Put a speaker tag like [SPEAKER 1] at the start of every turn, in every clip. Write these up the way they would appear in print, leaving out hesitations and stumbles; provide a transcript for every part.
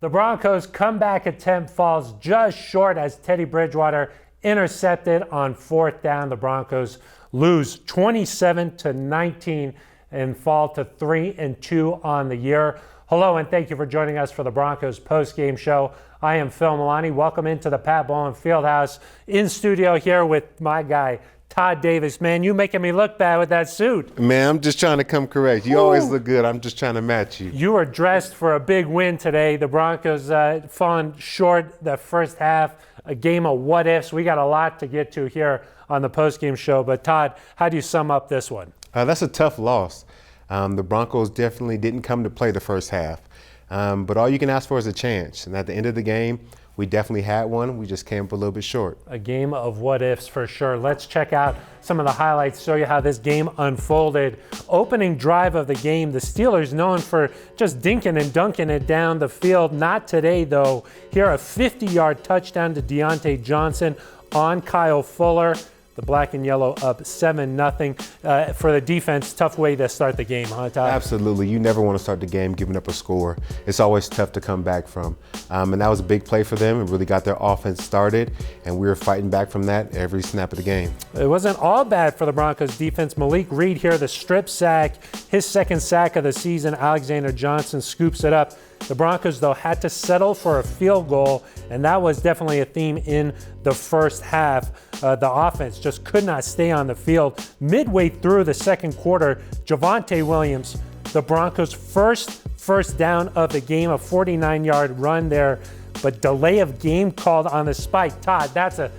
[SPEAKER 1] The Broncos' comeback attempt falls just short as Teddy Bridgewater intercepted on fourth down. The Broncos lose 27-19 and fall to 3-2 on the year. Hello and thank you for joining us for the Broncos Postgame Show. I am Phil Milani. Welcome into the Pat Bowlen Fieldhouse. In studio here with my guy, Todd Davis. Man, you making me look bad with that suit.
[SPEAKER 2] Man, I'm just trying to come correct. You always look good. I'm just trying to match you.
[SPEAKER 1] You were dressed for a big win today. The Broncos falling short the first half, a game of what-ifs. We got a lot to get to here on the postgame show. But Todd, how do you sum up this one?
[SPEAKER 2] That's a tough loss. The Broncos definitely didn't come to play the first half. But all you can ask for is a chance. And at the end of the game, we definitely had one. We just came up a little bit short.
[SPEAKER 1] A game of what-ifs for sure. Let's check out some of the highlights, show you how this game unfolded. Opening drive of the game, the Steelers known for just dinking and dunking it down the field. Not today, though. Here, a 50-yard touchdown to Deontay Johnson on Kyle Fuller. The black and yellow up 7-0. For the defense, tough way to start the game, huh, Todd?
[SPEAKER 2] Absolutely. You never want to start the game giving up a score. It's always tough to come back from. And that was a big play for them. It really got their offense started, and we were fighting back from that every snap of the game.
[SPEAKER 1] It wasn't all bad for the Broncos defense. Malik Reed here, the strip sack, his second sack of the season. Alexander Johnson scoops it up. The Broncos, though, had to settle for a field goal, and that was definitely a theme in the first half. The offense just could not stay on the field. Midway through the second quarter, Javonte Williams, the Broncos' first down of the game, a 49-yard run there, but delay of game called on the spike. Todd, that's a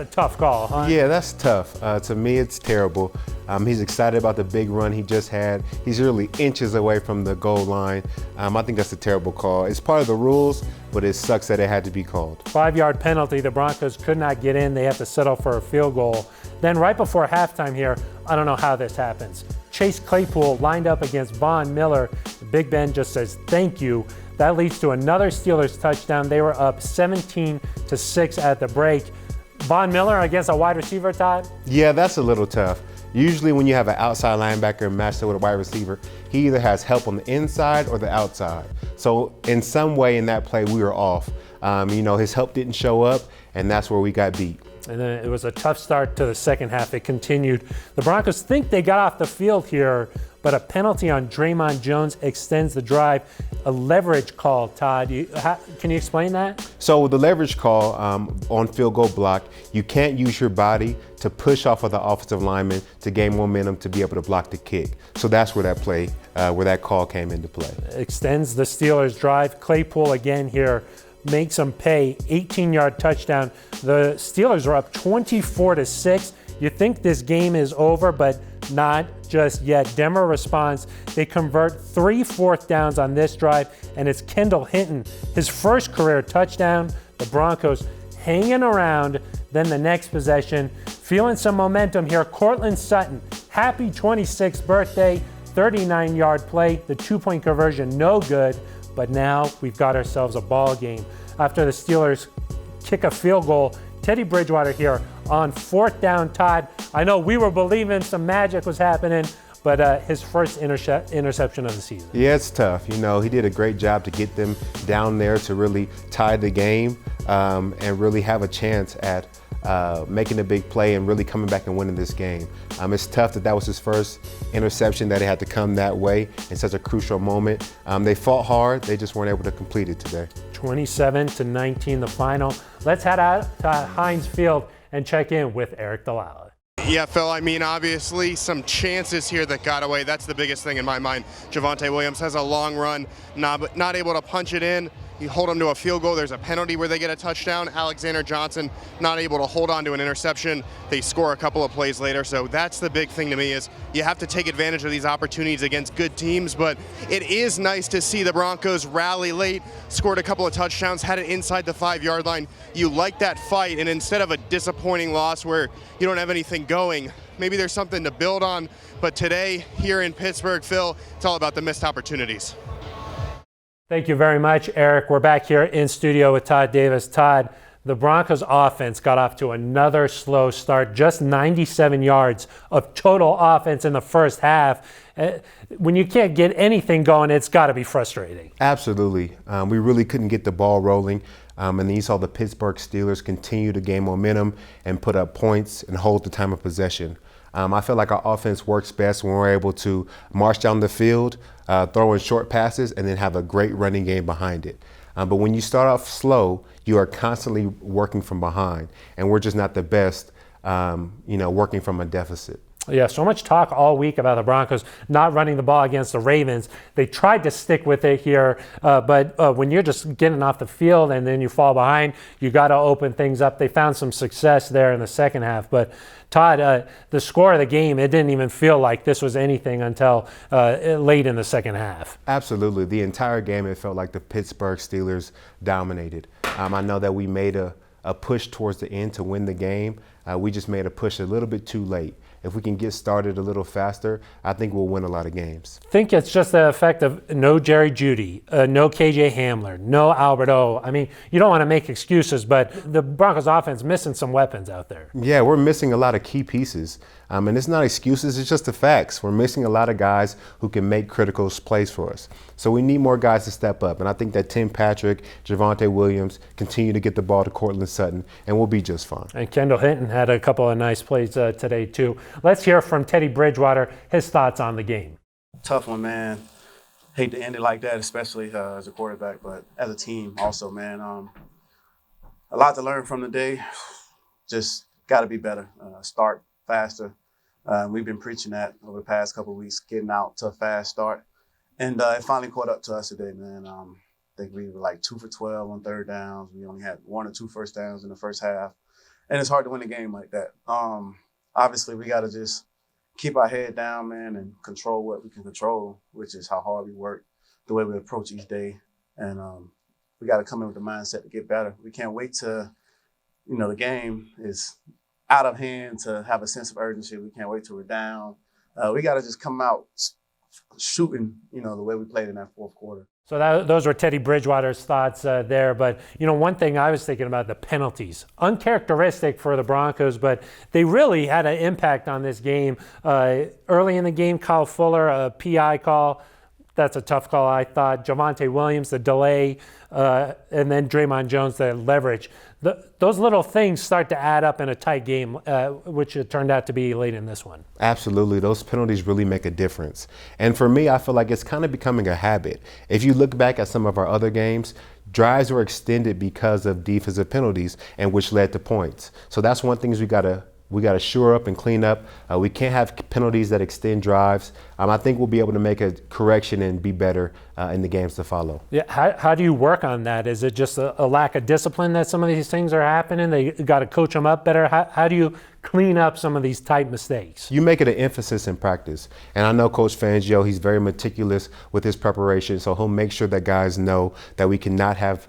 [SPEAKER 1] tough call, huh?
[SPEAKER 2] Yeah, that's tough. To me, it's terrible. He's excited about the big run he just had. He's really inches away from the goal line. I think that's a terrible call. It's part of the rules, but it sucks that it had to be called. 5-yard
[SPEAKER 1] penalty. The Broncos could not get in. They have to settle for a field goal. Then right before halftime here, I don't know how this happens. Chase Claypool lined up against Von Miller. Big Ben just says thank you. That leads to another Steelers touchdown. They were up 17-6 at the break. Von Miller against a wide receiver, Todd?
[SPEAKER 2] Yeah, that's a little tough. Usually when you have an outside linebacker matched up with a wide receiver, he either has help on the inside or the outside. So in some way in that play, we were off. His help didn't show up, and that's where we got beat.
[SPEAKER 1] And then it was a tough start to the second half. It continued. The Broncos think they got off the field here, but a penalty on Draymond Jones extends the drive. A leverage call, Todd. Can you explain that?
[SPEAKER 2] So the leverage call on field goal block, you can't use your body to push off of the offensive lineman to gain momentum to be able to block the kick. So that's where that call came into play.
[SPEAKER 1] Extends the Steelers' drive. Claypool again here makes them pay. 18-yard touchdown. The Steelers are up 24-6. You think this game is over, but not just yet. Denver responds. They convert 3 fourth downs on this drive, and it's Kendall Hinton, his first career touchdown. The Broncos hanging around. Then the next possession, feeling some momentum here. Cortland Sutton, happy 26th birthday, 39-yard play. The 2-point conversion, no good. But now we've got ourselves a ball game. After the Steelers kick a field goal, Teddy Bridgewater here on fourth down. Todd, I know we were believing some magic was happening, but his first interception of the season.
[SPEAKER 2] Yeah, it's tough. He did a great job to get them down there to really tie the game and really have a chance at making a big play and really coming back and winning this game. It's tough that was his first interception, that it had to come that way in such a crucial moment. They fought hard. They just weren't able to complete it today.
[SPEAKER 1] 27-19 the final. Let's head out to Heinz Field and check in with Eric Dalala.
[SPEAKER 3] Yeah, Phil, obviously some chances here that got away. That's the biggest thing in my mind. Javonte Williams has a long run, not able to punch it in. You hold them to a field goal. There's a penalty where they get a touchdown. Alexander Johnson not able to hold on to an interception. They score a couple of plays later. So that's the big thing to me, is you have to take advantage of these opportunities against good teams. But it is nice to see the Broncos rally late, scored a couple of touchdowns, had it inside the 5-yard line. You like that fight, and instead of a disappointing loss where you don't have anything going, maybe there's something to build on. But today, here in Pittsburgh, Phil, it's all about the missed opportunities.
[SPEAKER 1] Thank you very much, Eric. We're back here in studio with Todd Davis. Todd, the Broncos offense got off to another slow start, just 97 yards of total offense in the first half. When you can't get anything going, it's got to be frustrating.
[SPEAKER 2] Absolutely. We really couldn't get the ball rolling. And then you saw the Pittsburgh Steelers continue to gain momentum and put up points and hold the time of possession. I feel like our offense works best when we're able to march down the field, throw in short passes, and then have a great running game behind it. But when you start off slow, you are constantly working from behind, and we're just not the best, working from a deficit.
[SPEAKER 1] Yeah, so much talk all week about the Broncos not running the ball against the Ravens. They tried to stick with it here, but when you're just getting off the field and then you fall behind, you got to open things up. They found some success there in the second half. But Todd, the score of the game, it didn't even feel like this was anything until late in the second half.
[SPEAKER 2] Absolutely. The entire game, it felt like the Pittsburgh Steelers dominated. I know that we made a push towards the end to win the game. We just made a push a little bit too late. If we can get started a little faster, I think we'll win a lot of games.
[SPEAKER 1] I think it's just the effect of no Jerry Jeudy, no KJ Hamler, no Albert O. I mean, you don't want to make excuses, but the Broncos offense missing some weapons out there.
[SPEAKER 2] Yeah, we're missing a lot of key pieces. And it's not excuses, it's just the facts. We're missing a lot of guys who can make critical plays for us. So we need more guys to step up. And I think that Tim Patrick, Javonte Williams continue to get the ball to Cortland Sutton, and we'll be just fine.
[SPEAKER 1] And Kendall Hinton had a couple of nice plays today, too. Let's hear from Teddy Bridgewater, his thoughts on the game.
[SPEAKER 4] Tough one, man. Hate to end it like that, especially as a quarterback, but as a team also, man. A lot to learn from the day. Just got to be better. Start faster. We've been preaching that over the past couple of weeks, getting out to a fast start. And it finally caught up to us today, man. I think we were like 2 for 12 on third downs. We only had 1 or 2 first downs in the first half. And it's hard to win a game like that. Obviously, we got to just keep our head down, man, and control what we can control, which is how hard we work, the way we approach each day. And we got to come in with the mindset to get better. We can't wait to, the game is out of hand to have a sense of urgency. We can't wait till we're down. We got to just come out shooting, the way we played in that fourth quarter.
[SPEAKER 1] So those were Teddy Bridgewater's thoughts there. But, one thing I was thinking about, the penalties. Uncharacteristic for the Broncos, but they really had an impact on this game. Early in the game, Kyle Fuller, a PI call. That's a tough call, I thought. Javonte Williams, the delay, and then Draymond Jones, the leverage. Those little things start to add up in a tight game, which it turned out to be late in this one.
[SPEAKER 2] Absolutely. Those penalties really make a difference. And for me, I feel like it's kind of becoming a habit. If you look back at some of our other games, drives were extended because of defensive penalties, and which led to points. So that's one thing we got to shore up and clean up. We can't have penalties that extend drives. I think we'll be able to make a correction and be better in the games to follow.
[SPEAKER 1] Yeah, how do you work on that? Is it just a lack of discipline that some of these things are happening? They got to coach them up better? How do you clean up some of these type mistakes?
[SPEAKER 2] You make it an emphasis in practice. And I know Coach Fangio, he's very meticulous with his preparation, so he'll make sure that guys know that we cannot have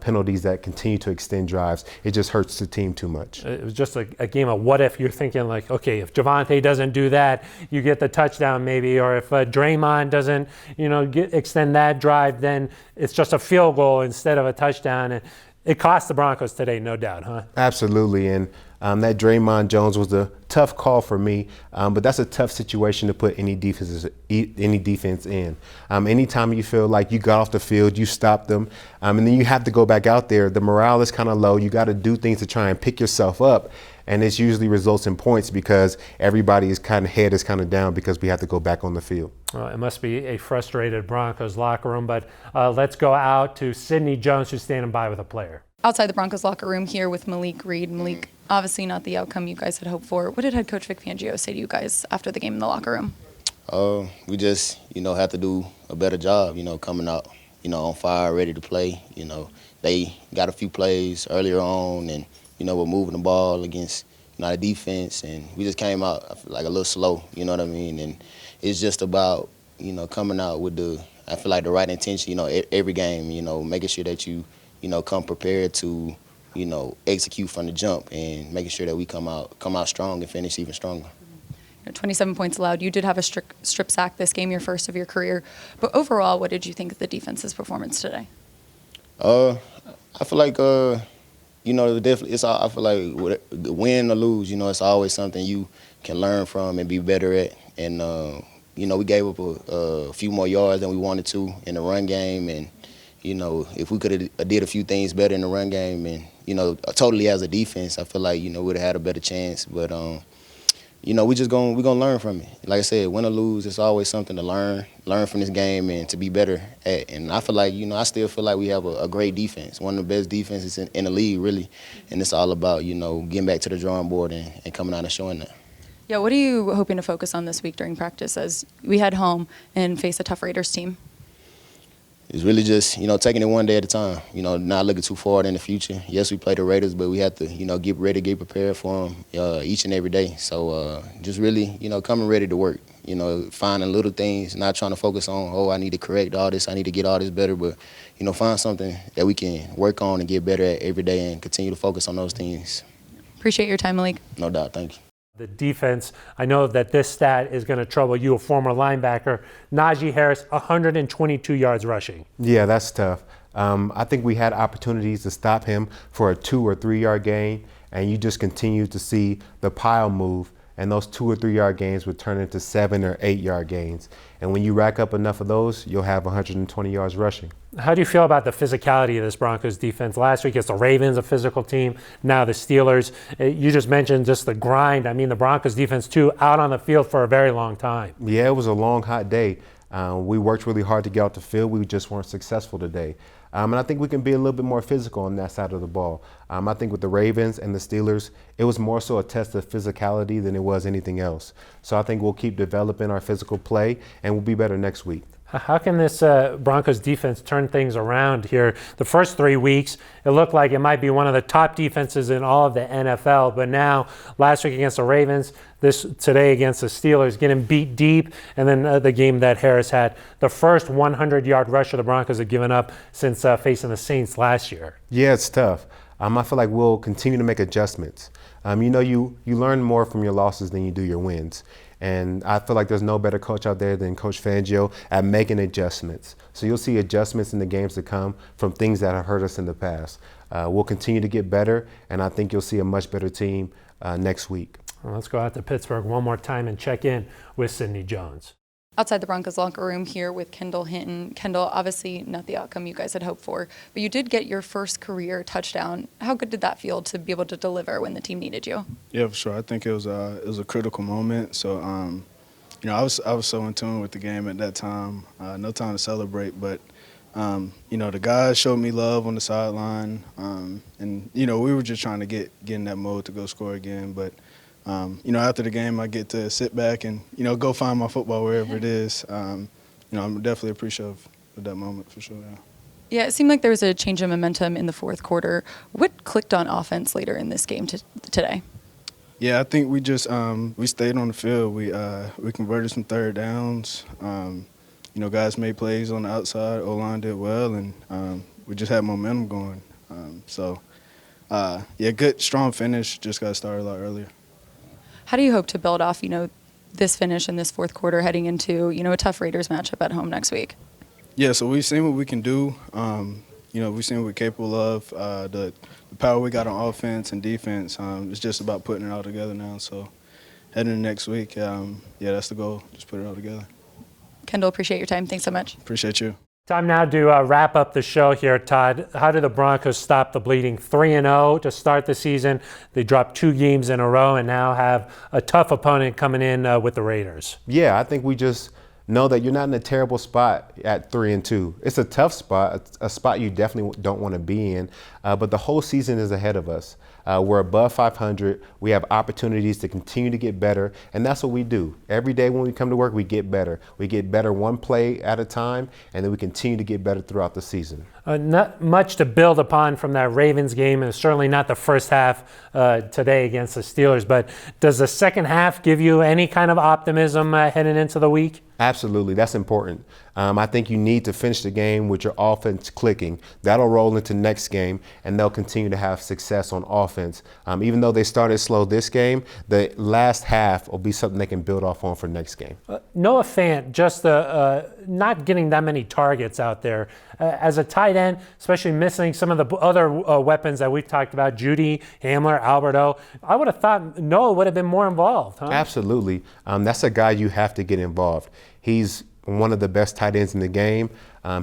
[SPEAKER 2] penalties that continue to extend drives. It just hurts the team too much.
[SPEAKER 1] It was just a game of what if. You're thinking like, okay, if Javonte doesn't do that, you get the touchdown maybe, or if Draymond doesn't, extend that drive, then it's just a field goal instead of a touchdown. And it cost the Broncos today, no doubt, huh?
[SPEAKER 2] Absolutely, and that Draymond Jones was a tough call for me, but that's a tough situation to put any defense in. Anytime you feel like you got off the field, you stopped them, and then you have to go back out there, the morale is kind of low. You got to do things to try and pick yourself up, and this usually results in points because everybody's head is kind of down because we have to go back on the field.
[SPEAKER 1] Well, it must be a frustrated Broncos locker room, but let's go out to Sidney Jones, who's standing by with a player.
[SPEAKER 5] Outside the Broncos locker room here with Malik Reed. Malik, obviously not the outcome you guys had hoped for. What did head coach Vic Fangio say to you guys after the game in the locker room?
[SPEAKER 6] We just, have to do a better job, coming out, on fire, ready to play. They got a few plays earlier on and, we're moving the ball against, the defense. And we just came out, I feel like, a little slow, you know what I mean? And it's just about, coming out with I feel like the right intention, every game, making sure that you, come prepared to, execute from the jump and making sure that we come out strong and finish even stronger.
[SPEAKER 5] 27 points allowed. You did have a strip sack this game, your first of your career. But overall, what did you think of the defense's performance today?
[SPEAKER 6] I feel like definitely, I feel like win or lose, it's always something you can learn from and be better at. And, we gave up a few more yards than we wanted to in the run game. And, if we could have did a few things better in the run game and, totally as a defense, I feel like, we'd have had a better chance. But, we're going to learn from it. Like I said, win or lose, it's always something to learn from this game and to be better at. And I feel like, I still feel like we have a great defense, one of the best defenses in the league, really. And it's all about, getting back to the drawing board and coming out and showing that.
[SPEAKER 5] Yeah, what are you hoping to focus on this week during practice as we head home and face a tough Raiders team?
[SPEAKER 6] It's really just, taking it one day at a time, not looking too forward in the future. Yes, we play the Raiders, but we have to, get ready, get prepared for them each and every day. So just really, coming ready to work, finding little things, not trying to focus on, I need to correct all this, I need to get all this better, but, find something that we can work on and get better at every day and continue to focus on those things.
[SPEAKER 5] Appreciate your time, Malik.
[SPEAKER 6] No doubt. Thank you.
[SPEAKER 1] The defense, I know that this stat is going to trouble you, a former linebacker. Najee Harris, 122 yards rushing.
[SPEAKER 2] Yeah, that's tough. I think we had opportunities to stop him for a 2 or 3 yard gain, and you just continue to see the pile move, and those 2 or 3 yard gains would turn into 7 or 8 yard gains. And when you rack up enough of those, you'll have 120 yards rushing.
[SPEAKER 1] How do you feel about the physicality of this Broncos defense? Last week it's the Ravens, a physical team. Now the Steelers. You just mentioned just the grind. I mean, the Broncos defense, too, out on the field for a very long time.
[SPEAKER 2] Yeah, it was a long, hot day. We worked really hard to get out the field. We just weren't successful today. And I think we can be a little bit more physical on that side of the ball. I think with the Ravens and the Steelers, it was more so a test of physicality than it was anything else. So I think we'll keep developing our physical play, and we'll be better next week.
[SPEAKER 1] How can this Broncos defense turn things around here? The first 3 weeks, it looked like it might be one of the top defenses in all of the NFL. But now, last week against the Ravens, today against the Steelers, getting beat deep, and then the game that Harris had, the first 100-yard rusher the Broncos have given up since facing the Saints last year.
[SPEAKER 2] Yeah, it's tough. I feel like we'll continue to make adjustments. You learn more from your losses than you do your wins. And I feel like there's no better coach out there than Coach Fangio at making adjustments. So you'll see adjustments in the games to come from things that have hurt us in the past. We'll continue to get better, and I think you'll see a much better team next week.
[SPEAKER 1] Well, let's go out to Pittsburgh one more time and check in with Sidney Jones.
[SPEAKER 5] Outside the Broncos locker room here with Kendall Hinton. Kendall, obviously not the outcome you guys had hoped for, but you did get your first career touchdown. How good did that feel to be able to deliver when the team needed you?
[SPEAKER 7] Yeah, for sure. I think it was a critical moment. So, I was so in tune with the game at that time. No time to celebrate, but the guys showed me love on the sideline, and we were just trying to get in that mode to go score again, but. After the game, I get to sit back and, go find my football wherever it is. I'm definitely appreciative of that moment for sure.
[SPEAKER 5] Yeah, it seemed like there was a change in momentum in the fourth quarter. What clicked on offense later in this game today?
[SPEAKER 7] Yeah, I think we just we stayed on the field. We converted some third downs. Guys made plays on the outside. O-line did well, and we just had momentum going. Good, strong finish. Just got started a lot earlier.
[SPEAKER 5] How do you hope to build off, this finish in this fourth quarter heading into, a tough Raiders matchup at home next week?
[SPEAKER 7] Yeah, so we've seen what we can do. We've seen what we're capable of. The power we got on offense and defense, it's just about putting it all together now. So heading into next week, that's the goal, just put it all together.
[SPEAKER 5] Kendall, appreciate your time. Thanks so much.
[SPEAKER 7] Appreciate you.
[SPEAKER 1] Time now to wrap up the show here, Todd. How do the Broncos stop the bleeding? 3-0 to start the season. They dropped 2 games in a row and now have a tough opponent coming in with the Raiders.
[SPEAKER 2] Yeah, I think we just know that you're not in a terrible spot at 3-2. It's a tough spot, a spot you definitely don't want to be in, but the whole season is ahead of us. We're above 500. We have opportunities to continue to get better, and that's what we do. Every day when we come to work, we get better. We get better one play at a time, and then we continue to get better throughout the season.
[SPEAKER 1] Not much to build upon from that Ravens game, and certainly not the first half today against the Steelers, but does the second half give you any kind of optimism heading into the week?
[SPEAKER 2] Absolutely. That's important. I think you need to finish the game with your offense clicking. That'll roll into next game, and they'll continue to have success on offense. Even though they started slow this game, the last half will be something they can build off on for next game.
[SPEAKER 1] Noah Fant, just not getting that many targets out there. As a tight end, especially missing some of the other weapons that we've talked about, Judy, Hamler, Alberto, I would have thought Noah would have been more involved. Huh?
[SPEAKER 2] Absolutely. That's a guy you have to get involved. He's one of the best tight ends in the game.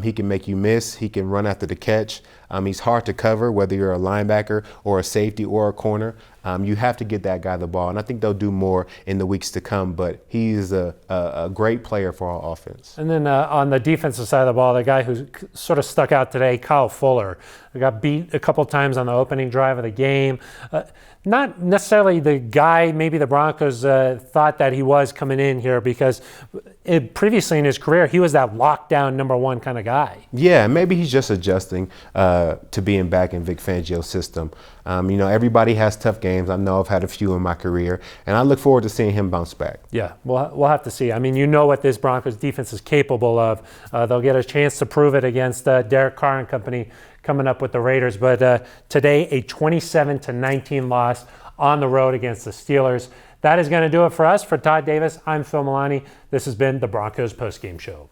[SPEAKER 2] He can make you miss. He can run after the catch. He's hard to cover, whether you're a linebacker or a safety or a corner. You have to get that guy the ball, and I think they'll do more in the weeks to come, but he's a great player for our offense.
[SPEAKER 1] And then on the defensive side of the ball, the guy who sort of stuck out today, Kyle Fuller, got beat a couple times on the opening drive of the game. Not necessarily the guy maybe the Broncos thought that he was coming in here, because previously in his career, he was that lockdown number one kind of guy.
[SPEAKER 2] Yeah, maybe he's just adjusting to being back in Vic Fangio's system. Everybody has tough games. I know I've had a few in my career, and I look forward to seeing him bounce back.
[SPEAKER 1] Yeah, we'll have to see. I mean, you know what this Broncos defense is capable of. They'll get a chance to prove it against Derek Carr and company coming up with the Raiders. But today, a 27-19 loss on the road against the Steelers. That is going to do it for us. For Todd Davis, I'm Phil Milani. This has been the Broncos Postgame Show.